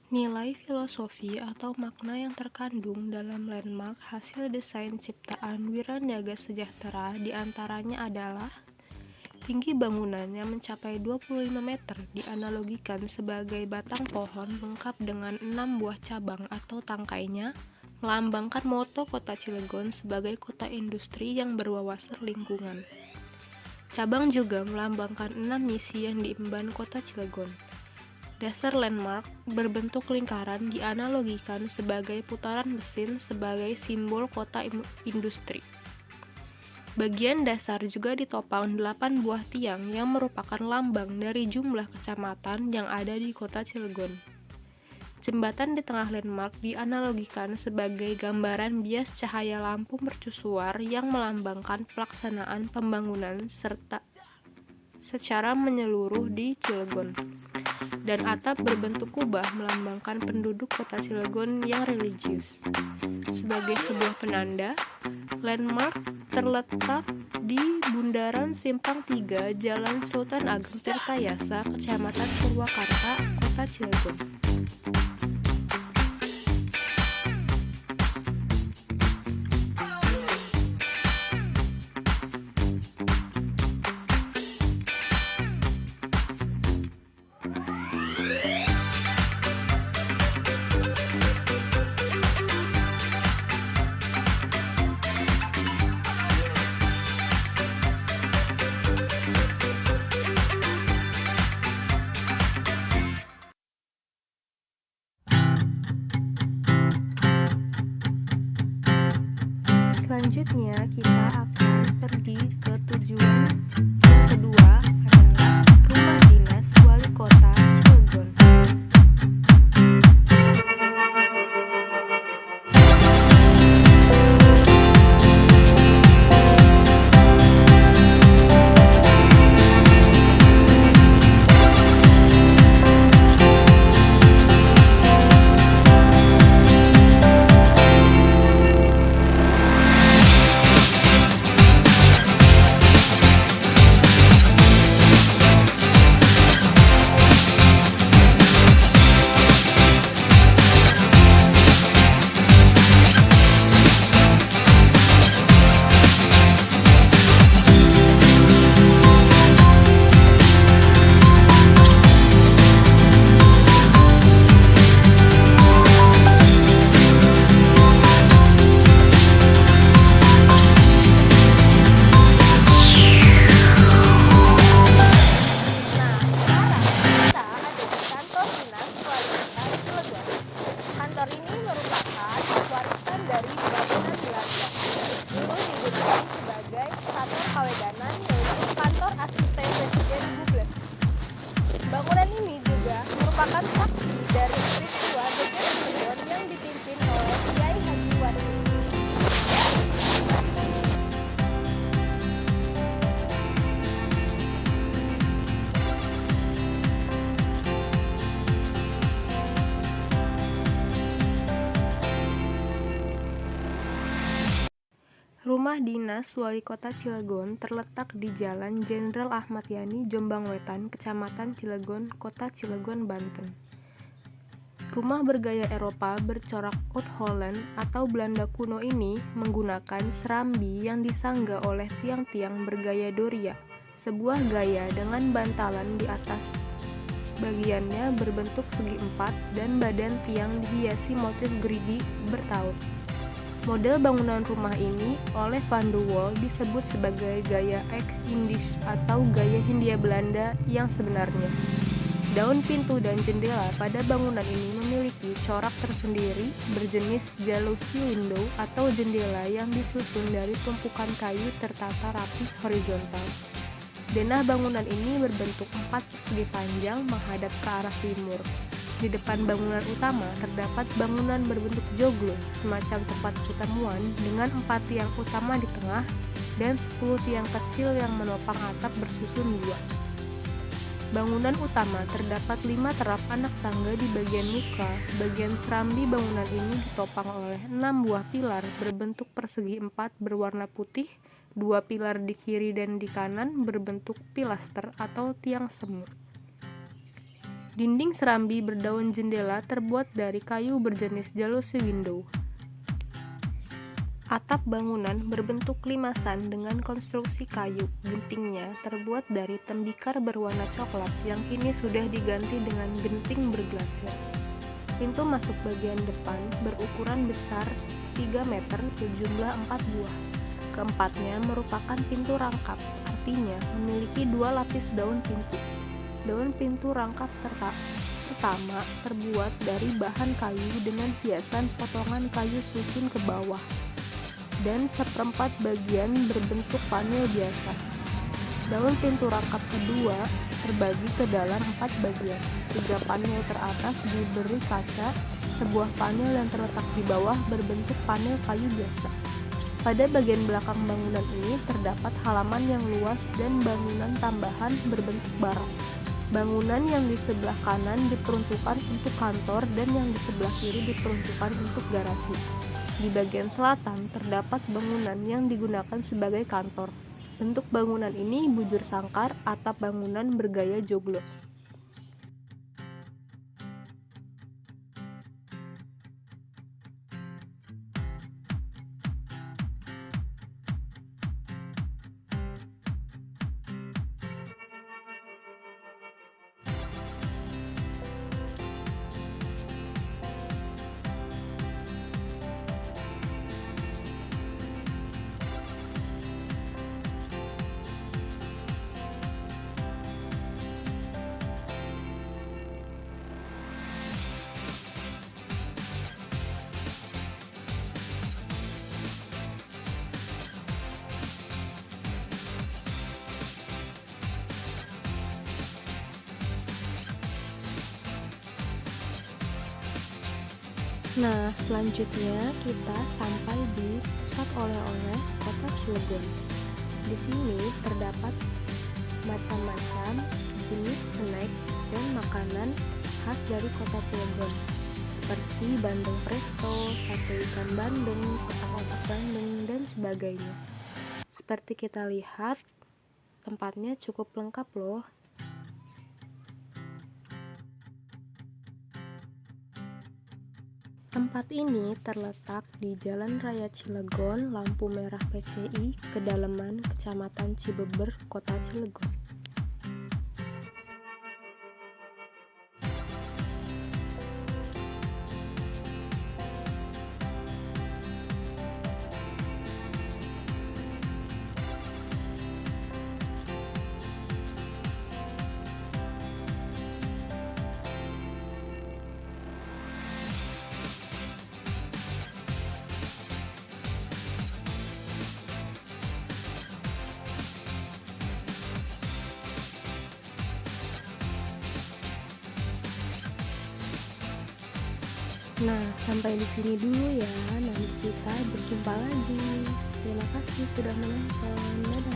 Nilai filosofi atau makna yang terkandung dalam landmark hasil desain ciptaan Wiraniaga Sejahtera diantaranya adalah tinggi bangunannya mencapai 25 meter dianalogikan sebagai batang pohon lengkap dengan 6 buah cabang atau tangkainya, melambangkan moto Kota Cilegon sebagai kota industri yang berwawasan lingkungan. Cabang juga melambangkan 6 misi yang diemban Kota Cilegon. Dasar landmark berbentuk lingkaran dianalogikan sebagai putaran mesin sebagai simbol kota industri. Bagian dasar juga ditopang 8 buah tiang yang merupakan lambang dari jumlah kecamatan yang ada di Kota Cilegon. Jembatan di tengah landmark dianalogikan sebagai gambaran bias cahaya lampu mercusuar yang melambangkan pelaksanaan pembangunan serta secara menyeluruh di Cilegon. Dan atap berbentuk kubah melambangkan penduduk Kota Cilegon yang religius. Sebagai sebuah penanda, landmark terletak di bundaran Simpang 3 Jalan Sultan Ageng Tirtayasa, Kecamatan Purwakarta, Kota Cilegon. Selanjutnya kita akan pergi ke tujuan kedua adalah Rumah Dinas Wali Kota Cilegon. Kantor ini merupakan warisan dari bangunan Belanda. Dulu digunakan sebagai kantor kawedanan yaitu kantor asisten Presiden Bubles. Bangunan ini juga merupakan saksi dari peristiwa Geger Cilegon yang dipimpin oleh Kiai Haji Warsito. Rumah Dinas Wali Kota Cilegon terletak di Jalan Jenderal Ahmad Yani, Jombang Wetan, Kecamatan Cilegon, Kota Cilegon, Banten. Rumah bergaya Eropa bercorak Oud Holland atau Belanda kuno ini menggunakan serambi yang disangga oleh tiang-tiang bergaya Doria, sebuah gaya dengan bantalan di atas. Bagiannya berbentuk segi empat dan badan tiang dihiasi motif gerigi bertaut. Model bangunan rumah ini oleh Van de Waal disebut sebagai gaya Eck-Indisch atau gaya Hindia Belanda yang sebenarnya. Daun pintu dan jendela pada bangunan ini memiliki corak tersendiri berjenis jalousie window atau jendela yang disusun dari tumpukan kayu tertata rapi horizontal. Denah bangunan ini berbentuk empat persegi panjang menghadap ke arah timur. Di depan bangunan utama terdapat bangunan berbentuk joglo, semacam tempat pertemuan dengan 4 tiang utama di tengah dan 10 tiang kecil yang menopang atap bersusun dua. Bangunan utama terdapat 5 terap anak tangga di bagian muka. Bagian serambi bangunan ini ditopang oleh 6 buah pilar berbentuk persegi 4 berwarna putih, 2 pilar di kiri dan di kanan berbentuk pilaster atau tiang semut. Dinding serambi berdaun jendela terbuat dari kayu berjenis jealousy window. Atap bangunan berbentuk limasan dengan konstruksi kayu. Gentingnya terbuat dari tembikar berwarna coklat yang kini sudah diganti dengan genting berglasir. Pintu masuk bagian depan berukuran besar 3 meter berjumlah 4 buah. Keempatnya merupakan pintu rangkap, artinya memiliki 2 lapis daun pintu. Daun pintu rangkap pertama terbuat dari bahan kayu dengan hiasan potongan kayu susun ke bawah, dan seperempat bagian berbentuk panel biasa. Daun pintu rangkap kedua terbagi ke dalam 4 bagian. 3 panel teratas diberi kaca, sebuah panel yang terletak di bawah berbentuk panel kayu biasa. Pada bagian belakang bangunan ini terdapat halaman yang luas dan bangunan tambahan berbentuk barak. Bangunan yang di sebelah kanan diperuntukkan untuk kantor dan yang di sebelah kiri diperuntukkan untuk garasi. Di bagian selatan terdapat bangunan yang digunakan sebagai kantor. Bentuk bangunan ini bujur sangkar, atap bangunan bergaya joglo. Nah, selanjutnya kita sampai di pusat oleh-oleh Kota Cilegon. Di sini terdapat macam-macam jenis snack dan makanan khas dari Kota Cilegon, seperti bandeng presto, sate ikan bandeng, otak-otak bandeng, dan sebagainya. Seperti kita lihat, tempatnya cukup lengkap loh. Tempat ini terletak di Jalan Raya Cilegon, lampu merah PCI, Kedalaman, Kecamatan Cibeber, Kota Cilegon. Nah, sampai di sini dulu ya. Nanti kita berjumpa lagi. Terima kasih sudah menonton. Dadah.